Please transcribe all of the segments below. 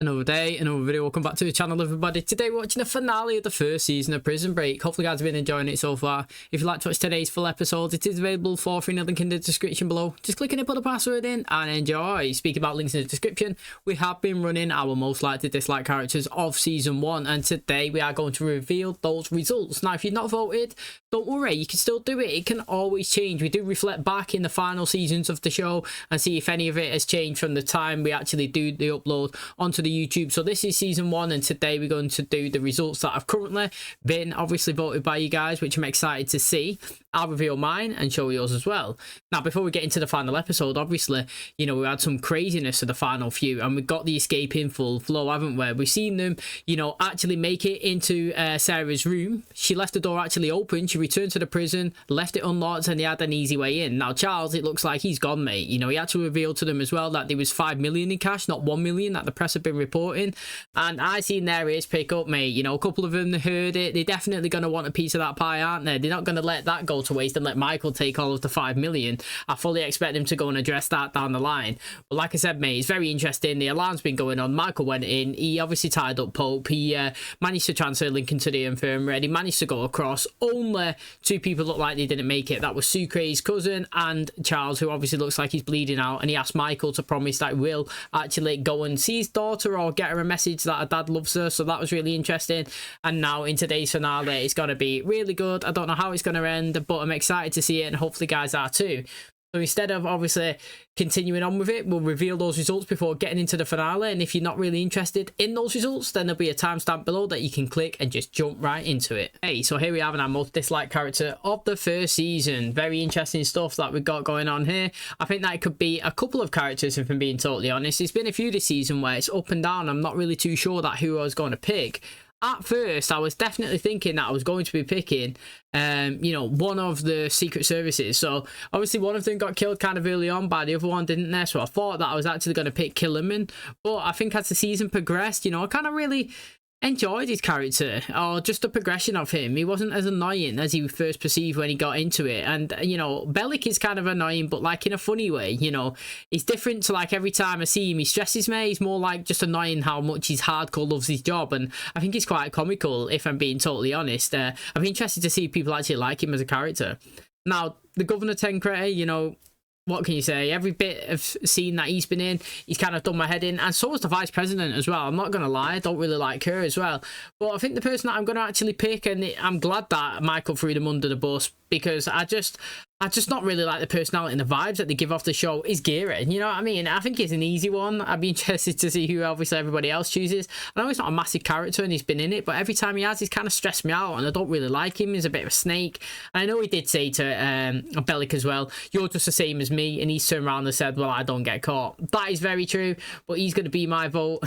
Another day, another video. Welcome back to the channel, everybody. Today we're watching the finale of the first season of Prison Break. Hopefully you guys have been enjoying it so far. If you'd like to watch today's full episode, it is available for free in the link in the description below. Just click on it, put the password in and enjoy. Speaking about links in the description, we have been running our most likely dislike characters of season 1, and today we are going to reveal those results. Now if you've not voted, don't worry, you can still do it. It can always change. We do reflect back in the final seasons of the show and see if any of it has changed from the time we actually do the upload onto the YouTube. So this is season 1, and today we're going to do the results that have currently been obviously voted by you guys, which I'm excited to see. I'll reveal mine and show yours as well. Now before we get into the final episode, obviously, you know, we had some craziness of the final few, and we got the escape in full flow, haven't we? We've seen them, you know, actually make it into Sarah's room. She left the door actually open. She returned to the prison, left it unlocked, and they had an easy way in. Now Charles, it looks like he's gone, mate. You know, he had to reveal to them as well that there was 5 million in cash, not 1 million, that the press have been reporting. And I seen their ears pick up, mate. You know, a couple of them heard it. They're definitely going to want a piece of that pie, aren't they? They're not going to let that go to waste and let Michael take all of the 5 million. I fully expect him to go and address that down the line. But like I said, mate, it's very interesting. The alarm's been going on. Michael went in. He obviously tied up Pope. He managed to transfer Lincoln to the infirmary, and he managed to go across. Only 2 people look like they didn't make it. That was Sucre's cousin and Charles, who obviously looks like he's bleeding out, and he asked Michael to promise that he will actually go and see his daughter or get her a message that her dad loves her. So that was really interesting. And now in today's finale, it's going to be really good. I don't know how it's going to end, but I'm excited to see it, and hopefully guys are too. So instead of obviously continuing on with it, we'll reveal those results before getting into the finale. And if you're not really interested in those results, then there'll be a timestamp below that you can click and just jump right into it. Hey, so here we have our most disliked character of the first season. Very interesting stuff that we've got going on here. I think that it could be a couple of characters, if I'm being totally honest. There's been a few this season where it's up and down. I'm not really too sure that who I was going to pick. At first, I was definitely thinking that I was going to be picking, you know, one of the Secret Services. So, obviously, one of them got killed kind of early on, but the other one didn't there. So, I thought that I was actually going to pick Killerman. But I think as the season progressed, you know, I kind of really enjoyed his character, or just the progression of him. He wasn't as annoying as he first perceived when he got into it. And you know, Bellic is kind of annoying, but like in a funny way. You know, he's different to like every time I see him he stresses me. He's more like just annoying how much he's hardcore loves his job, and I think he's quite comical, if I'm being totally honest. I'm interested to see if people actually like him as a character. Now the Governor Tencrete, you know, what can you say? Every bit of scene that he's been in, he's kind of done my head in. And so is the Vice President as well. I'm not going to lie, I don't really like her as well. But I think the person that I'm going to actually pick, and I'm glad that Michael threw them under the bus, because I just not really like the personality and the vibes that they give off the show, is Geary. You know what I mean? I think it's an easy one. I'd be interested to see who obviously everybody else chooses. I know he's not a massive character and he's been in it, but every time he has, he's kind of stressed me out, and I don't really like him. He's a bit of a snake. And I know he did say to Bellic as well, you're just the same as me, and he's turned around and said, well, I don't get caught. That is very true, but he's going to be my vote.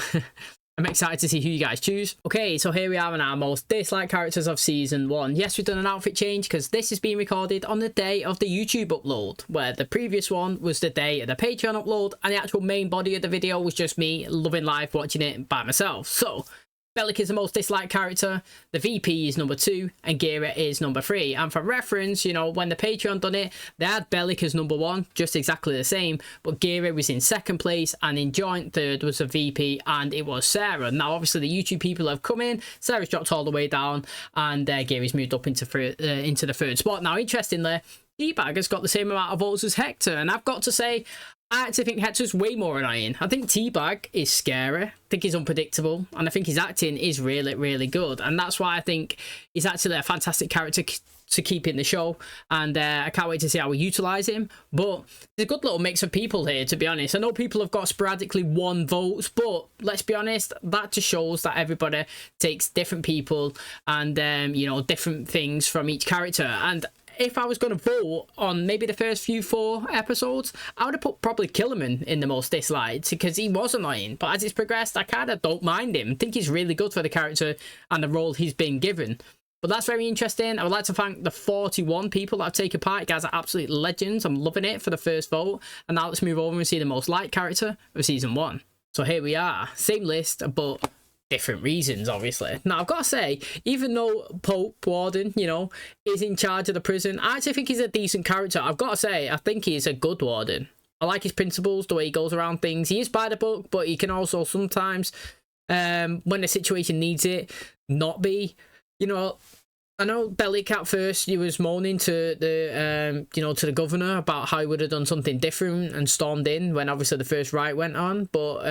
I'm excited to see who you guys choose. Okay, so here we are on our most disliked characters of season 1. Yes, we've done an outfit change because this is being recorded on the day of the YouTube upload, where the previous one was the day of the Patreon upload, and the actual main body of the video was just me loving life, watching it by myself. So Bellic is the most disliked character, the VP is number 2, and Geary is number 3. And for reference, you know, when the Patreon done it, they had Bellic as number 1, just exactly the same, but Geary was in 2nd place, and in joint 3rd was the VP, and it was Sarah. Now, obviously, the YouTube people have come in, Sarah's dropped all the way down, and Geary's moved up into the 3rd spot. Now, interestingly, Teabag has got the same amount of votes as Hector, and I've got to say, I actually think Hector's way more annoying. I think Teabag is scary. I think he's unpredictable. And I think his acting is really, really good. And that's why I think he's actually a fantastic character to keep in the show. And I can't wait to see how we utilise him. But there's a good little mix of people here, to be honest. I know people have got sporadically 1 vote, but let's be honest, that just shows that everybody takes different people and, you know, different things from each character. And if I was going to vote on maybe the first few 4 episodes, I would have put probably Killerman in the most disliked, because he was annoying. But as it's progressed, I kind of don't mind him. I think he's really good for the character and the role he's been given. But that's very interesting. I would like to thank the 41 people that have taken part. You guys are absolute legends. I'm loving it for the first vote. And now let's move over and see the most liked character of season 1. So here we are. Same list, but different reasons, obviously. Now, I've got to say, even though Pope Warden, you know, is in charge of the prison, I actually think he's a decent character. I've got to say, I think he's a good warden. I like his principles, the way he goes around things. He is by the book, but he can also sometimes when the situation needs it, not be. You know, I know Bellic at first he was moaning to the you know, to the governor about how he would have done something different and stormed in when obviously the first riot went on, but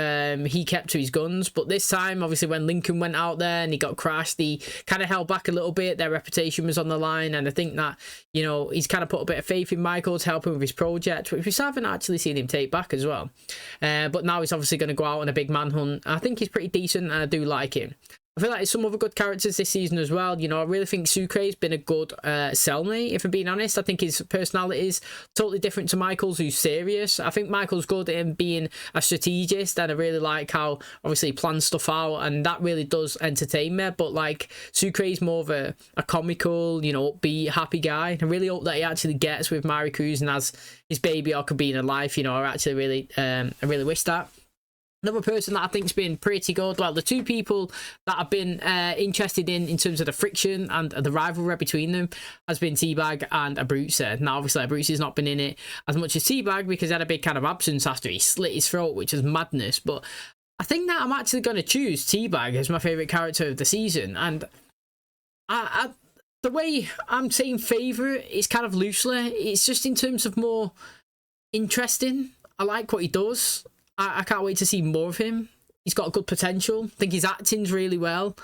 he kept to his guns. But this time, obviously, when Lincoln went out there and he got crashed, he kind of held back a little bit. Their reputation was on the line, and I think that, you know, he's kind of put a bit of faith in Michael to help him with his project, which we haven't actually seen him take back as well. But now he's obviously going to go out on a big manhunt. I think he's pretty decent, and I do like him. I feel like there's some other good characters this season as well. You know, I really think Sucre's been a good cellmate, if I'm being honest. I think his personality is totally different to Michael's, who's serious. I think Michael's good at him being a strategist, and I really like how, obviously, he plans stuff out, and that really does entertain me. But, like, Sucre's more of a comical, you know, upbeat, happy guy. I really hope that he actually gets with Mary Cruz and has his baby or could be in a life, you know. I really wish that. Another person that I think's been pretty good, well, the two people that I've been interested in terms of the friction and the rivalry between them, has been Teabag and Abruzzi. Now, obviously, Abruzzi's not been in it as much as Teabag because he had a big kind of absence after he slit his throat, which is madness. But I think that I'm actually going to choose Teabag as my favourite character of the season. And the way I'm saying favourite is kind of loosely. It's just in terms of more interesting. I like what he does. I can't wait to see more of him. He's got good potential. I think his acting's really well.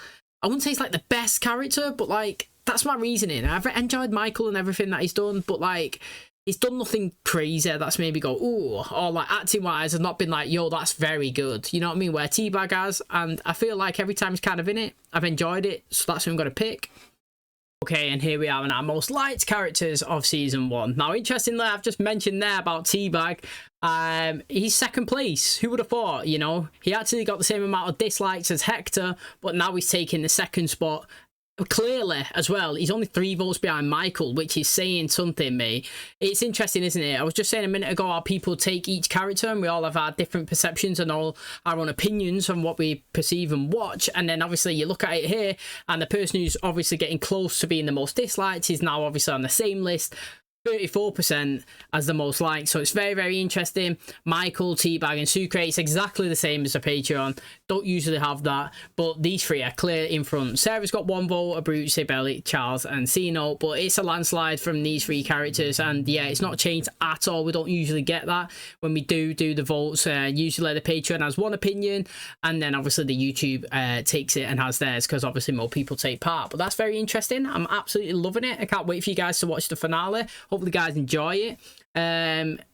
I wouldn't say he's like the best character, but like, that's my reasoning. I've enjoyed Michael and everything that he's done, but like, he's done nothing crazy that's made me go, ooh, or like acting wise, I've not been like, yo, that's very good. You know what I mean? Where Teabag has, and I feel like every time he's kind of in it, I've enjoyed it, so that's who I'm going to pick. Okay, and here we are in our most liked characters of season 1. Now, interestingly, I've just mentioned there about Teabag. He's second place. Who would have thought? You know, he actually got the same amount of dislikes as Hector, but now he's taking the second spot. Clearly, as well, he's only 3 votes behind Michael, which is saying something, mate. It's interesting, isn't it? I was just saying a minute ago how people take each character, and we all have our different perceptions and all our own opinions on what we perceive and watch. And then, obviously, you look at it here, and the person who's obviously getting close to being the most disliked is now obviously on the same list. 34% as the most liked, so it's very, very interesting. Michael, Teabag and Sucre, it's exactly the same as the Patreon. Don't usually have that, but these 3 are clear in front. Sarah's got 1 vote, Abruzzi, Bellic, Charles and Cino, but it's a landslide from these 3 characters, and yeah, it's not changed at all. We don't usually get that when we do the votes. Usually the Patreon has 1 opinion, and then obviously the YouTube takes it and has theirs, because obviously more people take part. But that's very interesting. I'm absolutely loving it. I can't wait for you guys to watch the finale. Hopefully you guys enjoy it.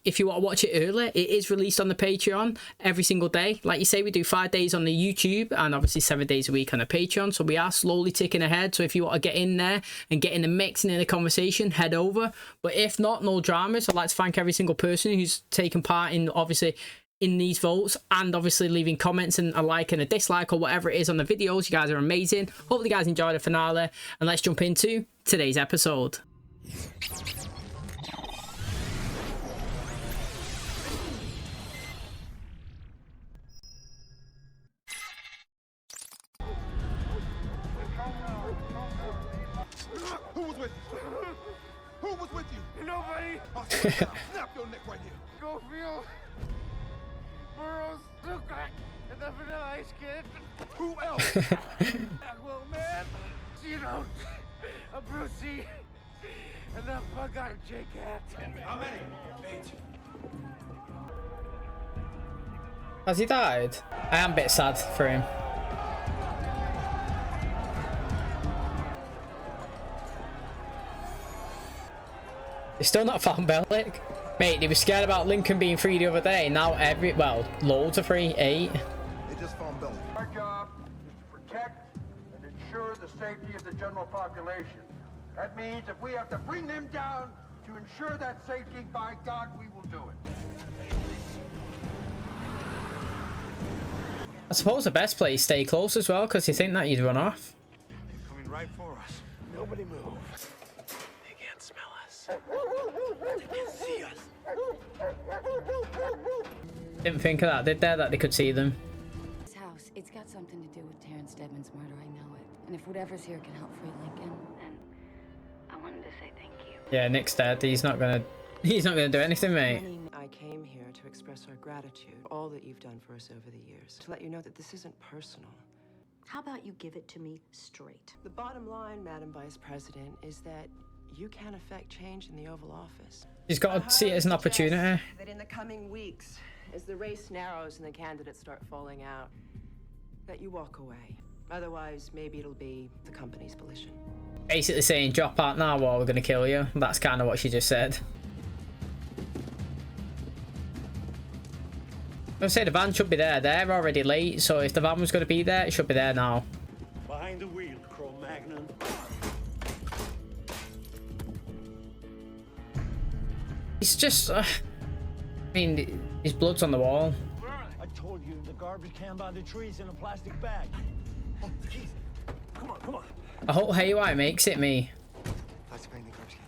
If you want to watch it early, it is released on the Patreon every single day. Like you say, we do 5 days on the YouTube and obviously 7 days a week on the Patreon, so we are slowly ticking ahead. So if you want to get in there and get in the mix and in the conversation, head over. But if not, no dramas. I'd like to thank every single person who's taken part in obviously in these votes, and obviously leaving comments and a like and a dislike or whatever it is on the videos. You guys are amazing. Hopefully you guys enjoy the finale, and let's jump into today's episode. Who was with you? Nobody. I'll snap your neck right here. Go feel Burroughs, Zucrack, and the Vanilla Ice Kid. Who else? Well, man, you know, Abruzzi, and the bug-eyed J-Cat. How many? 8. Has he died? I am a bit sad for him. They still not found Bellic. Mate, they were scared about Lincoln being free the other day. Now well, loads are free. 8. They just found Bellic. Our job is to protect and ensure the safety of the general population. That means if we have to bring them down to ensure that safety, by God, we will do it. I suppose the best play is stay close as well, because you think that you'd run off. They're coming right for us. Nobody move. They can't smell us. They can see us. Didn't think of that, did they? That they could see them. This house, it's got something to do with Terrence Stedman's murder, I know it. And if whatever's here can help free Lincoln, then I wanted to say thank you. Yeah, Nick's dead. He's not gonna do anything, mate. I came here to express our gratitude for all that you've done for us over the years. To let you know that this isn't personal. How about you give it to me straight? The bottom line, Madam Vice President, is that you can affect change in the Oval Office. She's got to see it as an opportunity. That in the coming weeks, as the race narrows and the candidates start falling out, that you walk away. Otherwise, maybe it'll be the company's volition. Basically saying, drop out now or we're going to kill you. That's kind of what she just said. I say the van should be there. They're already late, so if the van was going to be there, it should be there now. Behind the wheel, Cro-Magnon. It's just, I mean, his blood's on the wall. I told you, the garbage can by the trees in a plastic bag. Oh, jeez. Come on, come on. I hope Haywire makes it, me. Plastic bag in the garbage can.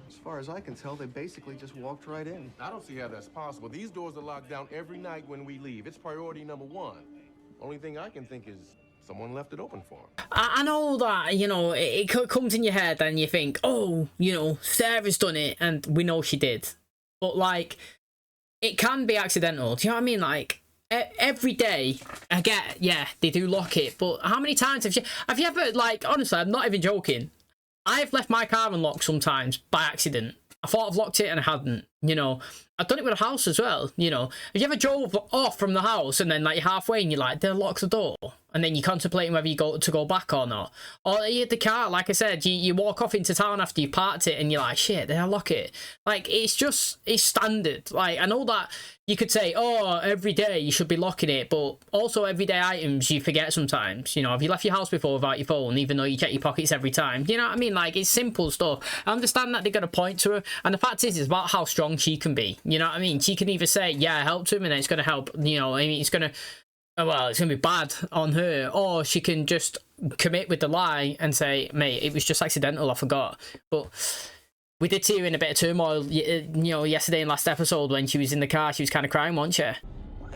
As far as I can tell, they basically just walked right in. I don't see how that's possible. These doors are locked down every night when we leave. It's priority number one. Only thing I can think is someone left it open for them. I know that, you know, it comes in your head and you think, oh, you know, Sarah's done it, and we know she did. But, like, it can be accidental. Do you know what I mean? Like, every day, I get, yeah, they do lock it. But how many times have you ever, like, honestly, I'm not even joking. I've left my car unlocked sometimes by accident. I thought I've locked it and I hadn't, you know. I've done it with a house as well, you know. Have you ever drove off from the house and then, like, you're halfway and you're like, they'll lock the door? And then you're contemplating whether you go back or not. Or you hit the car, like I said, you walk off into town after you parked it and you're like, shit, they'll lock it. Like, it's standard. Like, I know that you could say, oh, every day you should be locking it, but also everyday items you forget sometimes. You know, have you left your house before without your phone, even though you check your pockets every time? You know what I mean? Like, it's simple stuff. I understand that they're going to point to her, and the fact is, it's about how strong she can be. You know what I mean? She can either say, yeah, I helped him, and then it's going to help, you know, I mean, it's going to, well, it's going to be bad on her, or she can just commit with the lie and say, mate, it was just accidental, I forgot. But we did see her in a bit of turmoil, you know, yesterday in last episode when she was in the car, she was kind of crying, wasn't she? I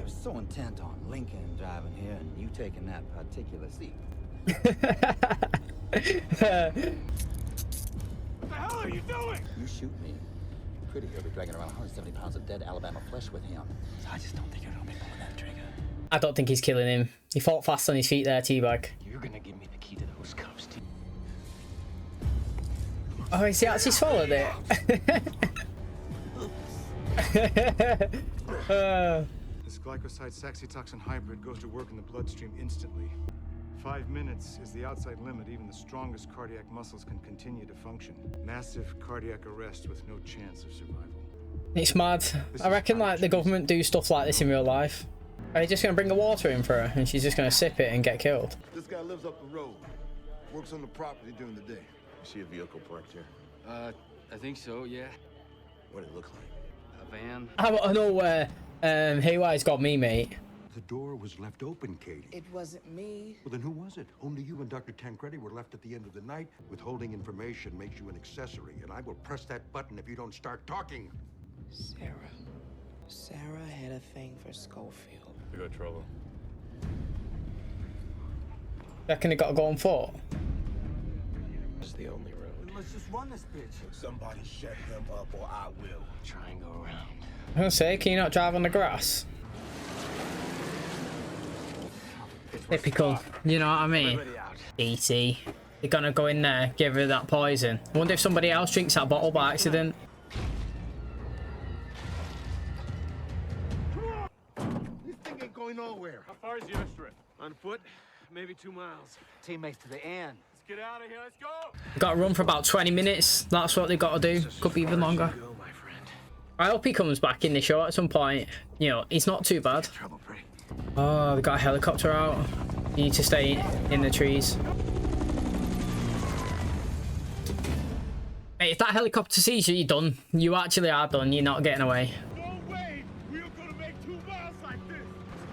was so intent on Lincoln driving here and you taking that particular seat. What the hell are you doing? You shoot me. Pretty he'll be dragging around 170 pounds of dead Alabama flesh with him. I just don't think you're gonna be pulling that trigger. I don't think he's killing him. He fought fast on his feet there, T-Bag. You're gonna give me the key to those cuffs, T. Oh, is he actually swallowed it? This glycoside saxitoxin hybrid goes to work in the bloodstream instantly. 5 minutes is the outside limit. Even the strongest cardiac muscles can continue to function. Massive cardiac arrest with no chance of survival. It's mad. I reckon, like, the government do stuff like this in real life. Are they just going to bring the water in for her and she's just going to sip it and get killed? This guy lives up the road. Works on the property during the day. You see a vehicle parked here? I think so, yeah. What did it look like? A van. I know where Haywire's got me, mate. The door was left open, Katie. It wasn't me. Well, then who was it? Only you and Dr. Tancredi were left at the end of the night. Withholding information makes you an accessory, and I will press that button if you don't start talking. Sarah had a thing for Schofield. We got trouble. Reckon it got to go on foot? It's the only road. Let's just run this bitch. Somebody shut him up or I will. Try and go around. I was gonna say, can you not drive on the grass? Typical, you know what I mean? E.T. They're gonna go in there, give her that poison. I wonder if somebody else drinks that bottle by accident. This thing ain't going nowhere. How far is the airstrip? On foot, maybe 2 miles. Teammates to the end. Let's get out of here, let's go! Got to run for about 20 minutes. That's what they've got to do. Could be even longer. Go, my friend. I hope he comes back in the show at some point. You know, he's not too bad. Trouble, pretty. Oh, they got a helicopter out. You need to stay in the trees. Hey, if that helicopter sees you, you're done. You actually are done. You're not getting away. No way! We are gonna make 2 miles like this,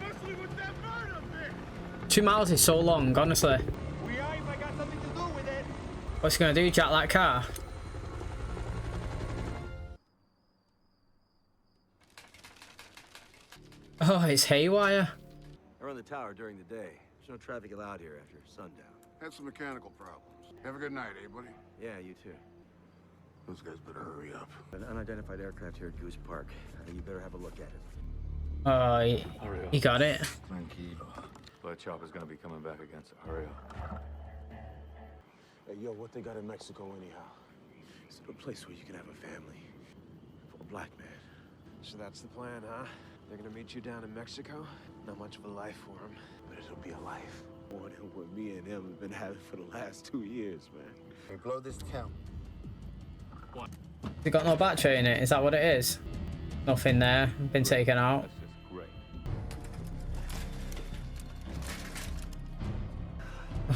especially with that murder thing. 2 miles is so long, honestly. We are if I got something to do with it. What's he gonna do? Jack that car? Oh, it's Haywire. I run the tower during the day. There's no traffic allowed here after sundown. Had some mechanical problems. Have a good night, eh, buddy? Yeah, you too. Those guys better hurry up. An unidentified aircraft here at Goose Park. You better have a look at it. He got it. Tranquilo. Blood chopper's gonna be coming back against it. Hurry up. Hey, yo, what they got in Mexico anyhow? It's a place where you can have a family. For a black man. So that's the plan, huh? They're gonna meet you down in Mexico? Not much of a life for them, but it'll be a life. More than what me and him have been having for the last 2 years, man. Hey, blow this count. What? You got no battery in it? Is that what it is? Nothing there. Been taken out. That's just great.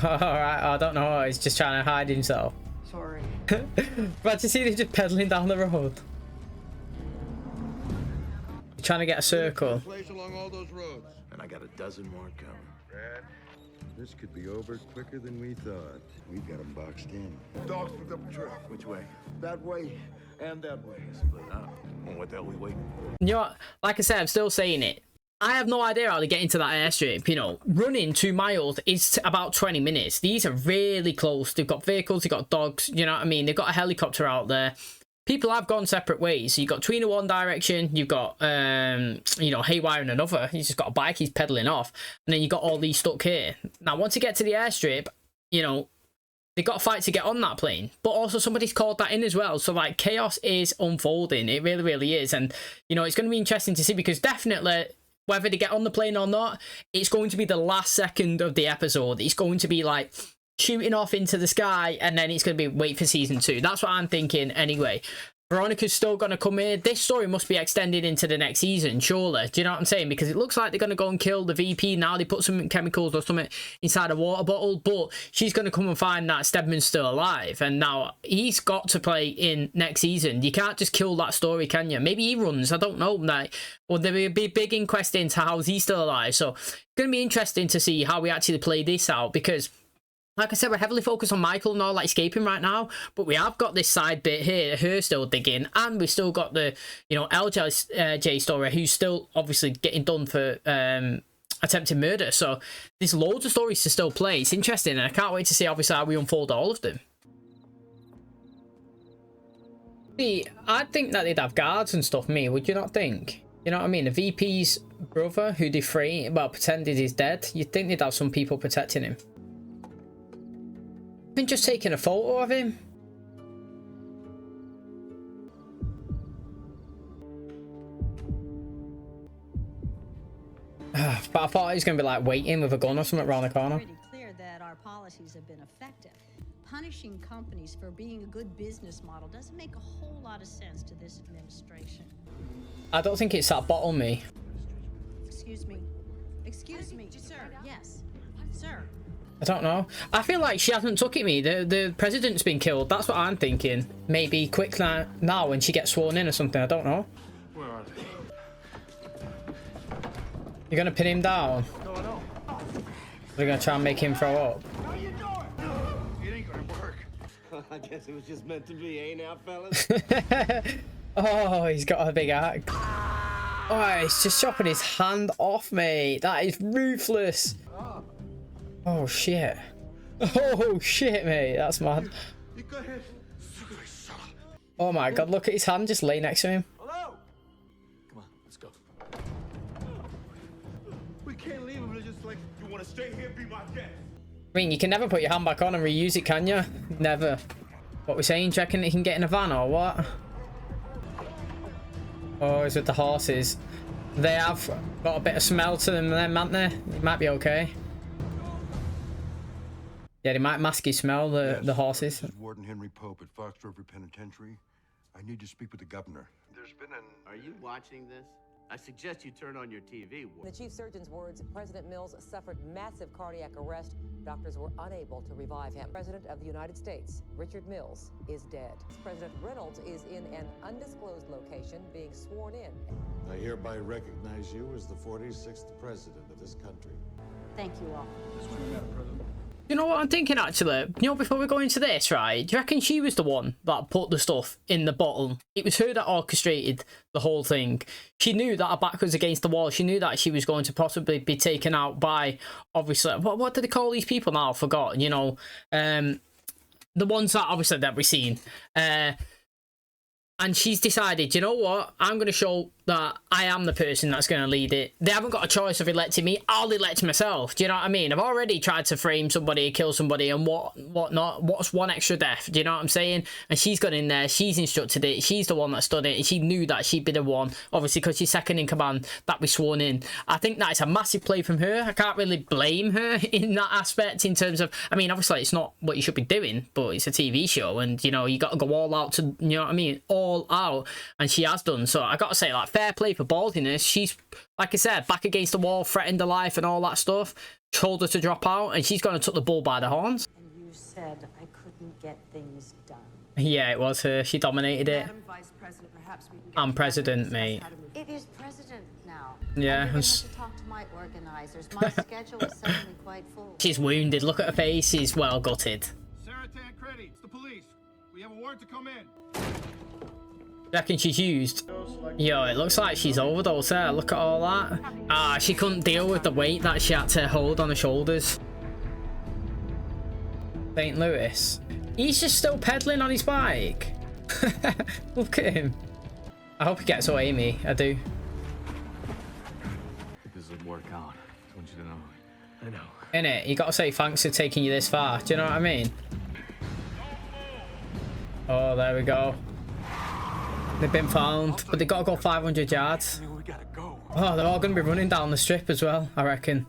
Alright, I don't know. He's just trying to hide himself. Sorry. But you see they're just pedaling down the road. Trying to get a circle. Place along all those roads. And I got a dozen more coming. Brad, this could be over quicker than we thought. We've got them boxed in. Dogs picked up a trail. Which way? That way and that way. Split up. And what the hell we waiting for? You know what? Like I said, I'm still saying it. I have no idea how to get into that airstrip. You know, running 2 miles is about 20 minutes. These are really close. They've got vehicles, they've got dogs, you know what I mean? They've got a helicopter out there. People have gone separate ways. So you've got Tweener one direction, you've got, you know, Haywire in another. He's just got a bike, he's pedaling off. And then you've got all these stuck here. Now, once you get to the airstrip, you know, they got to fight to get on that plane. But also somebody's called that in as well. So, like, chaos is unfolding. It really, really is. And, you know, it's going to be interesting to see because definitely whether they get on the plane or not, it's going to be the last second of the episode. It's going to be, like, shooting off into the sky, and then it's going to be wait for season 2. That's what I'm thinking anyway. Veronica's still going to come here. This story must be extended into the next season, surely. Do you know what I'm saying? Because it looks like they're going to go and kill the VP now. They put some chemicals or something inside a water bottle, but she's going to come and find that Stedman's still alive. And now he's got to play in next season. You can't just kill that story, can you? Maybe he runs. I don't know. Like, or there will be a big inquest into how he's still alive. So it's going to be interesting to see how we actually play this out because, like I said, we're heavily focused on Michael and all like escaping right now, but we have got this side bit here, her still digging, and we've still got the, you know, LJ story, who's still obviously getting done for attempted murder. So there's loads of stories to still play. It's interesting, and I can't wait to see obviously how we unfold all of them. See, I think that they'd have guards and stuff, me, would you not think? You know what I mean? The VP's brother, who they free, well, pretended he's dead, you'd think they'd have some people protecting him. Been just taking a photo of him. But I thought he was going to be like waiting with a gun or something around the corner. Pretty clear that our policies have been effective. Punishing companies for being a good business model doesn't make a whole lot of sense to this administration. I don't think it's that bottle, me. Excuse me. Excuse me, sir. Yes, sir. I don't know. I feel like she hasn't took it, me. The president's been killed. That's what I'm thinking. Maybe quick now when she gets sworn in or something. I don't know. Where are they? You're going to pin him down? No. We're going to try and make him throw up. How you doing? It ain't gonna work. I guess it was just meant to be, eh now, fellas? Oh, he's got a big axe. Oh, he's just chopping his hand off, mate. That is ruthless. Oh, shit. Oh, shit, mate. That's mad. Oh, my God. Look at his hand just lay next to him. Hello? Come on, let's go. We can't leave him. It's just like, you want to stay here, be my guest. I mean, you can never put your hand back on and reuse it, can you? Never. What we're saying, do you reckon it can get in a van or what? Oh, it's with the horses. They have got a bit of smell to them then, haven't they? It might be okay. Yeah, they might masky smell, the horses. This is Warden Henry Pope at Fox River Penitentiary. I need to speak with the governor. There's been an... Are you watching this? I suggest you turn on your TV. In the chief surgeon's words, President Mills suffered massive cardiac arrest. Doctors were unable to revive him. President of the United States, Richard Mills, is dead. President Reynolds is in an undisclosed location being sworn in. I hereby recognize you as the 46th president of this country. Thank you all. You know what I'm thinking, actually? You know, before we go into this, right? Do you reckon she was the one that put the stuff in the bottle? It was her that orchestrated the whole thing. She knew that her back was against the wall. She knew that she was going to possibly be taken out by, obviously, what do they call these people now? I've forgotten, you know. The ones that, obviously, that we've seen. And she's decided, you know what? I'm going to show that I am the person that's going to lead it. They haven't got a choice of electing me. I'll elect myself. Do you know what I mean? I've already tried to frame somebody, kill somebody, and whatnot. What's one extra death? Do you know what I'm saying? And she's got in there. She's instructed it. She's the one that stood it. And she knew that she'd be the one, obviously, because she's second in command, that be sworn in. I think that is a massive play from her. I can't really blame her in that aspect in terms of, I mean, obviously, it's not what you should be doing, but it's a TV show. And, you know, you got to go all out to, you know what I mean? All out, and she has done. So I gotta say, like, fair play for ballsiness. She's, like I said, back against the wall, threatened her life and all that stuff, told her to drop out, and she's gonna took the bull by the horns. And you said I couldn't get things done. Yeah, it was her. She dominated it. Madam Vice President, perhaps we can I'm president, mate. It is president now. Yeah. I'm going to talk to my organizers. My schedule is suddenly quite full. She's wounded. Look at her face. She's well gutted. Sarah Tancredi, it's the police. We have a warrant to come in. Reckon she's used. Yo, it looks like she's overdosed there. Look at all that. Ah, she couldn't deal with the weight that she had to hold on her shoulders. St. Louis. He's just still pedaling on his bike. Look at him. I hope he gets away, Amy. I do. This will work out. I want you to know. I know. Innit? You gotta say thanks for taking you this far. Do you know what I mean? Oh, there we go. They've been found, but they gotta go 500 yards. Oh, they're all gonna be running down the strip as well, I reckon.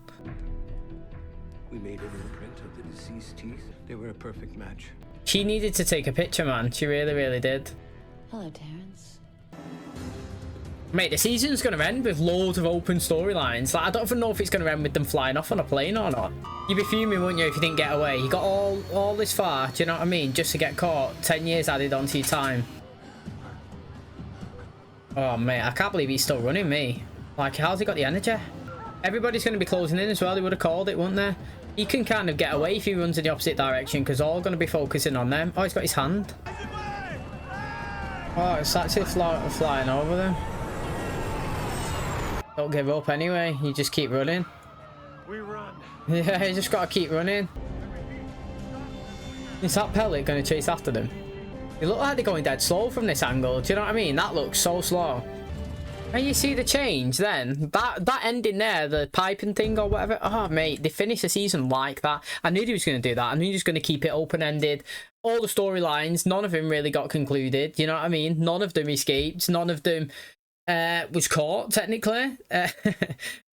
We made an imprint of the deceased teeth. They were a perfect match. She needed to take a picture, man. She really, really did. Hello, Terrence. Mate, the season's gonna end with loads of open storylines. Like, I don't even know if it's gonna end with them flying off on a plane or not. You'd be fuming, wouldn't you, if you didn't get away? You got all this far, do you know what I mean? Just to get caught. 10 years added onto your time. Oh, mate, I can't believe he's still running, me. Like, how's he got the energy? Everybody's going to be closing in as well. They would have called it, wouldn't they? He can kind of get away if he runs in the opposite direction, because all going to be focusing on them. Oh, he's got his hand. Oh, it's actually flying over them. Don't give up anyway. You just keep running. We run. Yeah, you just got to keep running. Is that pellet going to chase after them? They look like they're going dead slow from this angle. Do you know what I mean? That looks so slow. And you see the change then? That ending there, the piping thing or whatever. Oh, mate, they finished the season like that. I knew he was going to do that. I knew he was going to keep it open-ended. All the storylines, none of them really got concluded. You know what I mean? None of them escaped. None of them was caught, technically.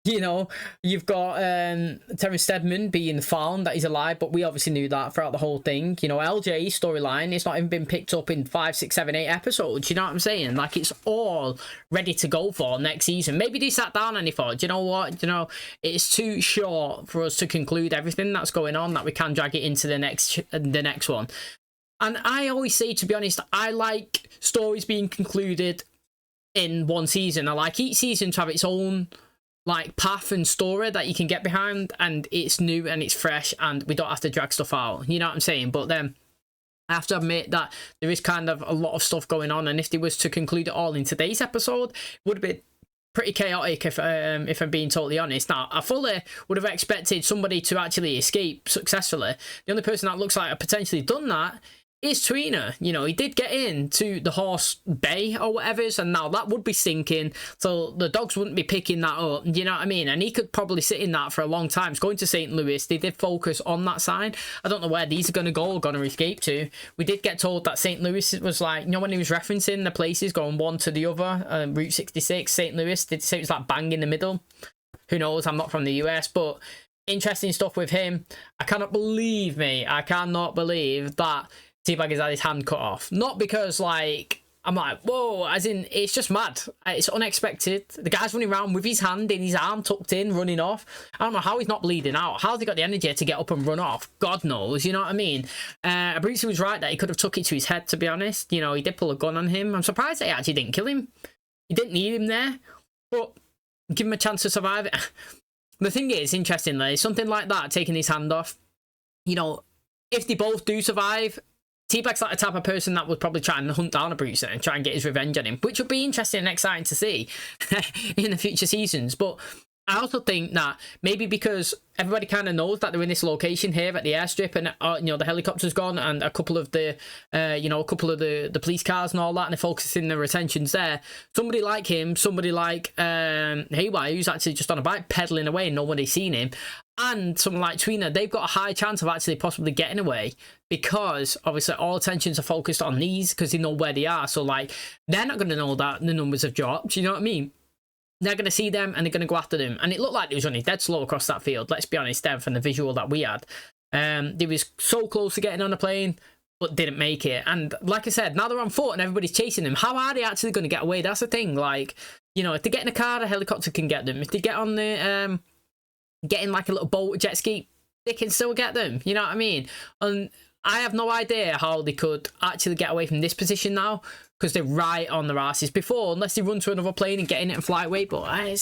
You know, you've got Terrence Steadman being found that he's alive, but we obviously knew that throughout the whole thing. You know, LJ's storyline, it's not even been picked up in 5, 6, 7, 8 episodes. You know what I'm saying? Like, it's all ready to go for next season. Maybe they sat down and they thought, you know what? You know, it's too short for us to conclude everything that's going on, that we can drag it into the next one. And I always say, to be honest, I like stories being concluded in one season. I like each season to have its own like path and story that you can get behind, and it's new and it's fresh, and we don't have to drag stuff out. You know what I'm saying? But then I have to admit that there is kind of a lot of stuff going on, and if they was to conclude it all in today's episode, it would have been pretty chaotic if I'm being totally honest. Now, I fully would have expected somebody to actually escape successfully. The only person that looks like I've potentially done that is Trina. You know, he did get into the horse bay or whatever, and now that would be sinking, so the dogs wouldn't be picking that up. You know what I mean? And he could probably sit in that for a long time. It's going to St. Louis. They did focus on that side. I don't know where these are going to go or going to escape to. We did get told that St. Louis was like, you know, when he was referencing the places going one to the other, Route 66, St. Louis, did say it was like bang in the middle. Who knows? I'm not from the US, but interesting stuff with him. I cannot believe that T-Bag has had his hand cut off. Not because, like, I'm like, whoa, as in, it's just mad. It's unexpected. The guy's running around with his hand in his arm tucked in, running off. I don't know how he's not bleeding out. How's he got the energy to get up and run off? God knows, you know what I mean? Abruzzi was right that he could have took it to his head, to be honest. You know, he did pull a gun on him. I'm surprised that he actually didn't kill him. He didn't need him there, but give him a chance to survive it. The thing is, interestingly, something like that, taking his hand off, you know, if they both do survive, T-Bag's like the type of person that would probably try and hunt down Abruzzi and try and get his revenge on him, which would be interesting and exciting to see in the future seasons. But I also think that maybe because everybody kind of knows that they're in this location here at the airstrip, and you know, the helicopter's gone, and a couple of the you know, a couple of the police cars and all that, and they're focusing their attentions there. Somebody like him, somebody like Haywire, who's actually just on a bike pedaling away and nobody's seen him, and someone like Tweener, they've got a high chance of actually possibly getting away, because obviously all attentions are focused on these because they know where they are. So like, they're not going to know that the numbers have dropped, you know what I mean? They're going to see them and they're going to go after them. And it looked like it was running dead slow across that field, let's be honest, from the visual that we had. They was so close to getting on a plane, but didn't make it. And like I said, now they're on foot and everybody's chasing them. How are they actually going to get away? That's the thing. Like, you know, if they get in a car, a helicopter can get them. If they get on the, get in like a little boat, a jet ski, they can still get them. You know what I mean? And I have no idea how they could actually get away from this position now, because they're right on their asses before, unless they run to another plane and get in it and fly away. But I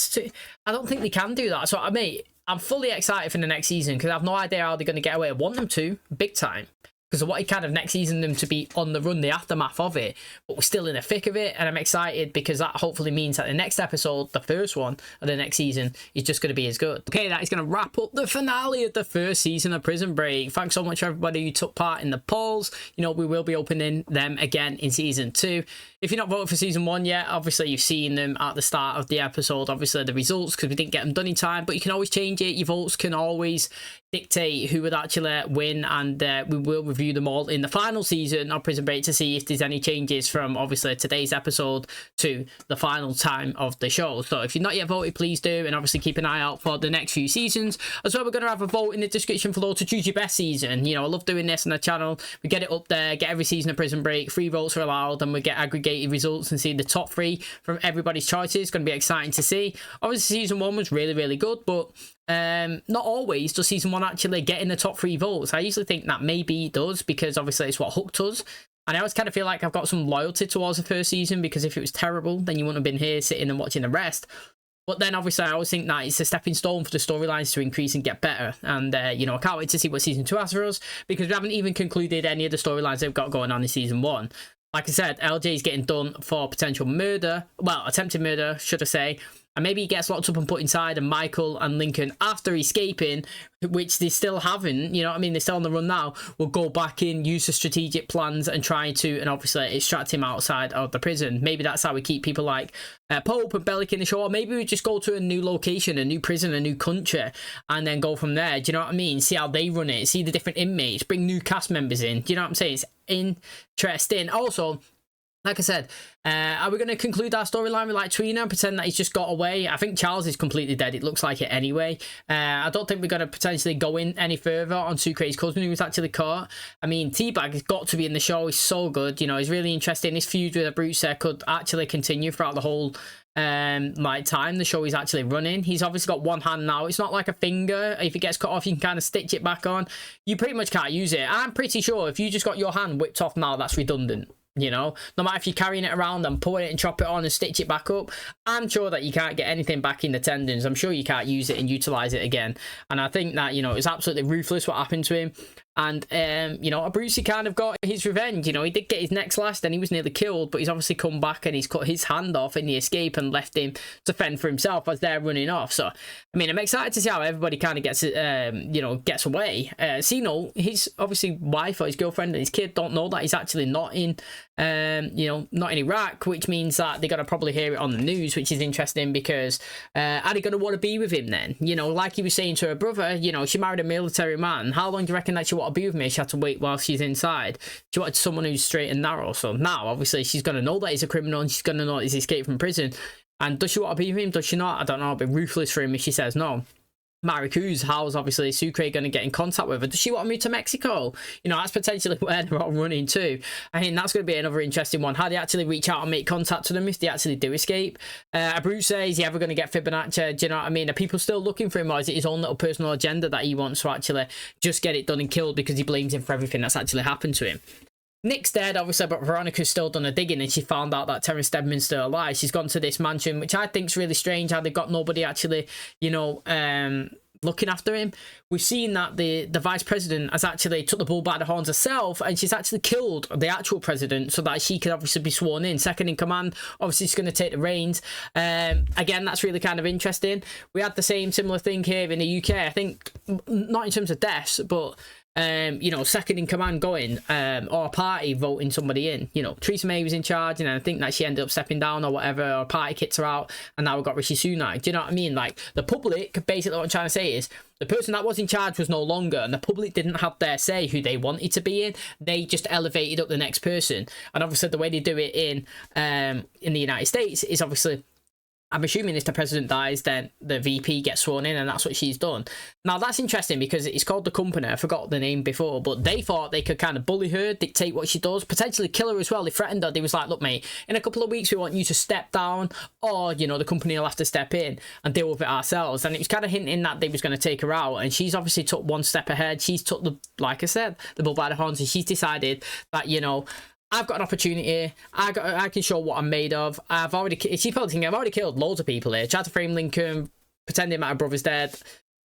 don't think they can do that. So, I mean, I'm fully excited for the next season, because I have no idea how they're going to get away. I want them to, big time. Because of what he kind of next season them to be on the run, the aftermath of it, but we're still in the thick of it, and I'm excited because that hopefully means that the next episode, the first one of the next season, is just going to be as good. Okay, that is going to wrap up the finale of the first season of Prison Break. Thanks so much to everybody who took part in the polls. You know, we will be opening them again in season 2. If you're not voting for season 1 yet, obviously you've seen them at the start of the episode, obviously the results, because we didn't get them done in time, but you can always change it. Your votes can always dictate who would actually win, and we will review them all in the final season of Prison Break to see if there's any changes from obviously today's episode to the final time of the show. So if you've not yet voted, please do, and obviously keep an eye out for the next few seasons. As well, we're going to have a vote in the description below to choose your best season. You know, I love doing this on the channel. We get it up there, get every season of Prison Break, 3 votes are allowed, and we get aggregated results and see the top 3 from everybody's choices. It's going to be exciting to see. Obviously season 1 was really, really good, but not always does season 1 actually get in the top 3 votes. I usually think that maybe it does, because obviously it's what hooked us, and I always kind of feel like I've got some loyalty towards the first season, because if it was terrible, then you wouldn't have been here sitting and watching the rest. But then obviously I always think that it's a stepping stone for the storylines to increase and get better, and you know, I can't wait to see what season 2 has for us, because we haven't even concluded any of the storylines they've got going on in season 1. Like I said, LJ is getting done for potential murder, well, attempted murder, should I say, and maybe he gets locked up and put inside, and Michael and Lincoln, after escaping, which they still haven't, you know what I mean, they're still on the run now, will go back in, use the strategic plans and try to, and obviously extract him outside of the prison. Maybe that's how we keep people like Pope and Bellick in the show, or maybe we just go to a new location, a new prison, a new country, and then go from there. Do you know what I mean? See how they run it, see the different inmates, bring new cast members in. Do you know what I'm saying? It's interesting. Also, like I said, are we going to conclude our storyline with like Tweener and pretend that he's just got away? I think Charles is completely dead. It looks like it anyway. I don't think we're going to potentially go in any further on Sucre's cousin who was actually caught. I mean, T-Bag has got to be in the show. He's so good. You know, he's really interesting. His feud with Abruzzo could actually continue throughout the whole like time the show is actually running. He's obviously got one hand now. It's not like a finger. If it gets cut off, you can kind of stitch it back on. You pretty much can't use it. I'm pretty sure if you just got your hand whipped off now, that's redundant. You know, no matter if you're carrying it around and pulling it and chop it on and stitch it back up, I'm sure that you can't get anything back in the tendons. I'm sure you can't use it and utilize it again. And I think that, you know, it's absolutely ruthless what happened to him. And, you know, Abruzzo kind of got his revenge. You know, he did get his neck slashed and he was nearly killed, but he's obviously come back and he's cut his hand off in the escape and left him to fend for himself as they're running off. So, I mean, I'm excited to see how everybody kind of gets, you know, gets away. Sino, his obviously wife or his girlfriend and his kid don't know that he's actually not in, you know, not in Iraq, which means that they're going to probably hear it on the news, which is interesting because are they going to want to be with him then? You know, like he was saying to her brother, you know, she married a military man. How long do you reckon that she want to be with me? She had to wait while she's inside. She wanted someone who's straight and narrow. So now, obviously, she's going to know that he's a criminal and she's going to know that he's escaped from prison. And does she want to be with him? Does she not? I don't know. It'll be ruthless for him if she says no. Maricruz, how's obviously Sucre going to get in contact with her? Does she want to move to Mexico? You know, that's potentially where they're all running to. I think that's going to be another interesting one. How they actually reach out and make contact to them if they actually do escape. Abruzzo, is he ever going to get Fibonacci? Do you know what I mean? Are people still looking for him, or is it his own little personal agenda that he wants to actually just get it done and killed because he blames him for everything that's actually happened to him? Nick's dead, obviously, but Veronica's still done her digging and she found out that Terrence Steadman's still alive. She's gone to this mansion, which I think's really strange how they've got nobody actually, you know, looking after him. We've seen that the vice president has actually took the bull by the horns herself, and she's actually killed the actual president so that she could obviously be sworn in, second in command. Obviously, she's going to take the reins. Again, that's really kind of interesting. We had the similar thing here in the UK. I think not in terms of deaths, but you know, second in command going, or a party voting somebody in. You know, Theresa May was in charge, and I think that she ended up stepping down or whatever, or a party kicks her out, and now we've got Rishi Sunak. Do you know what I mean? Like, the public, basically what I'm trying to say is, the person that was in charge was no longer, and the public didn't have their say who they wanted to be in. They just elevated up the next person. And obviously the way they do it in the United States is obviously, I'm assuming if the president dies, then the VP gets sworn in, and that's what she's done. Now, that's interesting because it's called The Company. I forgot the name before, but they thought they could kind of bully her, dictate what she does, potentially kill her as well. They threatened her. They was like, look, mate, in a couple of weeks, we want you to step down, or, you know, the company will have to step in and deal with it ourselves. And it was kind of hinting that they was going to take her out, and she's obviously took one step ahead. She's took the, like I said, the bull by the horns, and she's decided that, you know, I've got an opportunity. I can show what I'm made of. She's probably thinking, I've already killed loads of people here. Tried to frame Lincoln, pretending my brother's dead.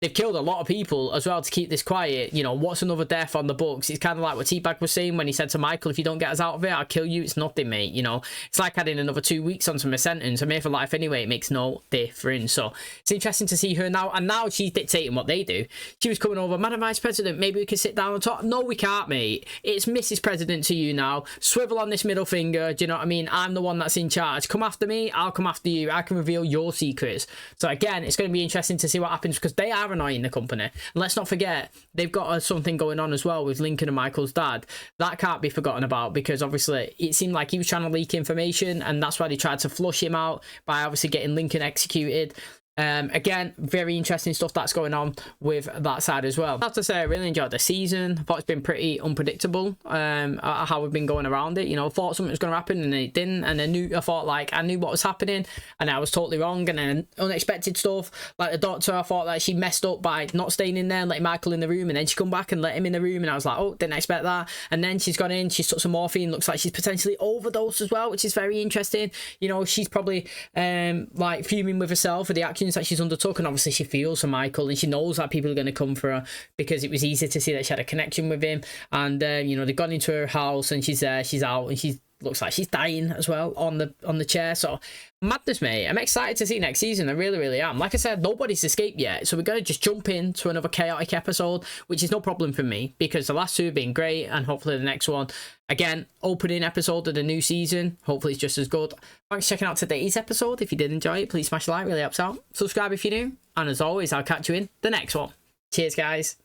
They've killed a lot of people as well to keep this quiet. You know, what's another death on the books? It's kind of like what T-Bag was saying when he said to Michael, if you don't get us out of it, I'll kill you. It's nothing, mate. You know, it's like adding another 2 weeks onto my sentence. I'm here for life anyway. It makes no difference. So it's interesting to see her now. And now she's dictating what they do. She was coming over, Madam Vice President, maybe we can sit down and talk. No, we can't, mate. It's Mrs. President to you now. Swivel on this middle finger. Do you know what I mean? I'm the one that's in charge. Come after me. I'll come after you. I can reveal your secrets. So again, it's going to be interesting to see what happens, because they are annoying the company. And let's not forget, they've got something going on as well with Lincoln and Michael's dad. That can't be forgotten about, because obviously it seemed like he was trying to leak information, and that's why they tried to flush him out by obviously getting Lincoln executed. Again, very interesting stuff that's going on with that side as well. I have to say, I really enjoyed the season. I thought it's been pretty unpredictable, how we've been going around it. You know, I thought something was going to happen and it didn't, and I knew what was happening, and I was totally wrong. And then unexpected stuff, like the doctor, I thought that she messed up by not staying in there and letting Michael in the room, and then she come back and let him in the room, and I was like, oh, didn't expect that. And then she's gone in, she's took some morphine, looks like she's potentially overdosed as well, which is very interesting. You know, she's probably like fuming with herself for the actions that she's undertook, and obviously she feels for Michael, and she knows that people are going to come for her, because it was easy to see that she had a connection with him. And you know, they've gone into her house, and she's there, she's out, and she looks like she's dying as well on the chair. So madness, mate. I'm excited to see next season. I really, really am. Like I said, nobody's escaped yet, so we're going to just jump into another chaotic episode, which is no problem for me, because the last two have been great, and hopefully the next one, again, opening episode of the new season, hopefully it's just as good. Thanks for checking out today's episode. If you did enjoy it, please smash a like, really helps out. Subscribe if you're new, and as always, I'll catch you in the next one. Cheers, guys.